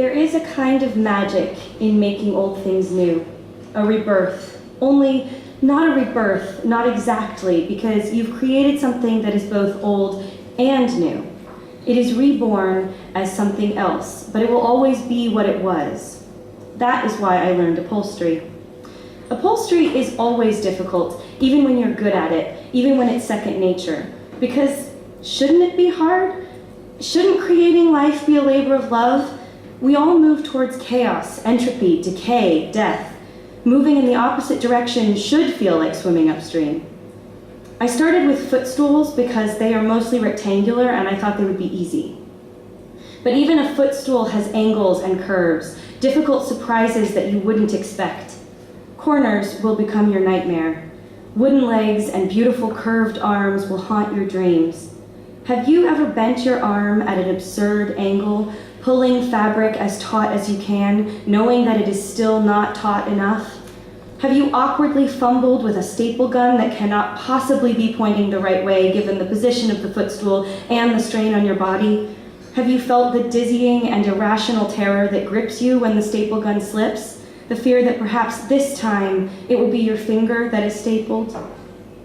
There is a kind of magic in making old things new, a rebirth, only not a rebirth, not exactly, because you've created something that is both old and new. It is reborn as something else, but it will always be what it was. That is why I learned upholstery. Upholstery is always difficult, even when you're good at it, even when it's second nature, because shouldn't it be hard? Shouldn't creating life be a labor of love? We all move towards chaos, entropy, decay, death. Moving in the opposite direction should feel like swimming upstream. I started with footstools because they are mostly rectangular and I thought they would be easy. But even a footstool has angles and curves, difficult surprises that you wouldn't expect. Corners will become your nightmare. Wooden legs and beautiful curved arms will haunt your dreams. Have you ever bent your arm at an absurd angle, pulling fabric as taut as you can, knowing that it is still not taut enough? Have you awkwardly fumbled with a staple gun that cannot possibly be pointing the right way given the position of the footstool and the strain on your body? Have you felt the dizzying and irrational terror that grips you when the staple gun slips? The fear that perhaps this time it will be your finger that is stapled?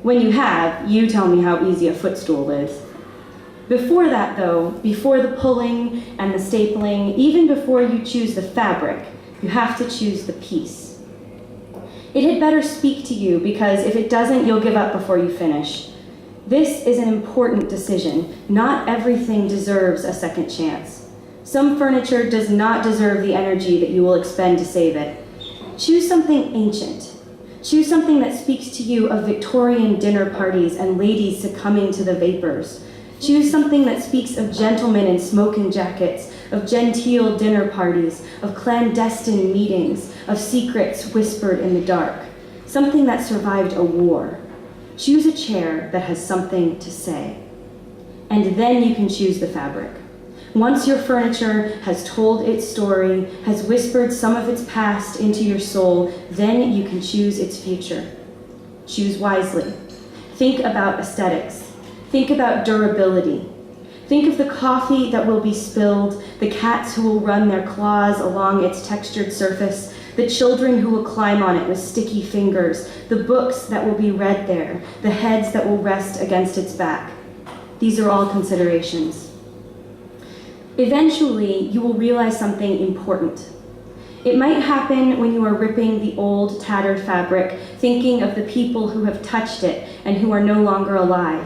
When you have, you tell me how easy a footstool is. Before that though, before the pulling and the stapling, even before you choose the fabric, you have to choose the piece. It had better speak to you because if it doesn't, you'll give up before you finish. This is an important decision. Not everything deserves a second chance. Some furniture does not deserve the energy that you will expend to save it. Choose something ancient. Choose something that speaks to you of Victorian dinner parties and ladies succumbing to the vapors. Choose something that speaks of gentlemen in smoking jackets, of genteel dinner parties, of clandestine meetings, of secrets whispered in the dark. Something that survived a war. Choose a chair that has something to say. And then you can choose the fabric. Once your furniture has told its story, has whispered some of its past into your soul, then you can choose its future. Choose wisely. Think about aesthetics. Think about durability. Think of the coffee that will be spilled, the cats who will run their claws along its textured surface, the children who will climb on it with sticky fingers, the books that will be read there, the heads that will rest against its back. These are all considerations. Eventually, you will realize something important. It might happen when you are ripping the old, tattered fabric, thinking of the people who have touched it and who are no longer alive.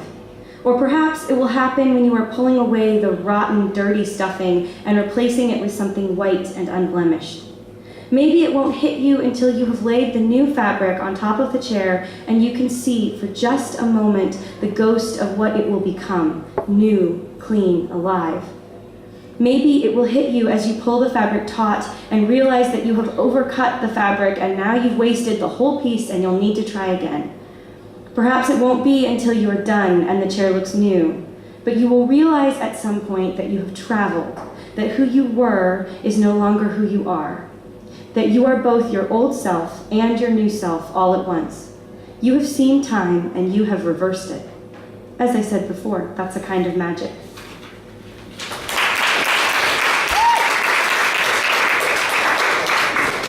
Or perhaps it will happen when you are pulling away the rotten, dirty stuffing and replacing it with something white and unblemished. Maybe it won't hit you until you have laid the new fabric on top of the chair and you can see for just a moment the ghost of what it will become, new, clean, alive. Maybe it will hit you as you pull the fabric taut and realize that you have overcut the fabric and now you've wasted the whole piece and you'll need to try again. Perhaps it won't be until you are done and the chair looks new, but you will realize at some point that you have traveled, that who you were is no longer who you are, that you are both your old self and your new self all at once. You have seen time and you have reversed it. As I said before, that's a kind of magic.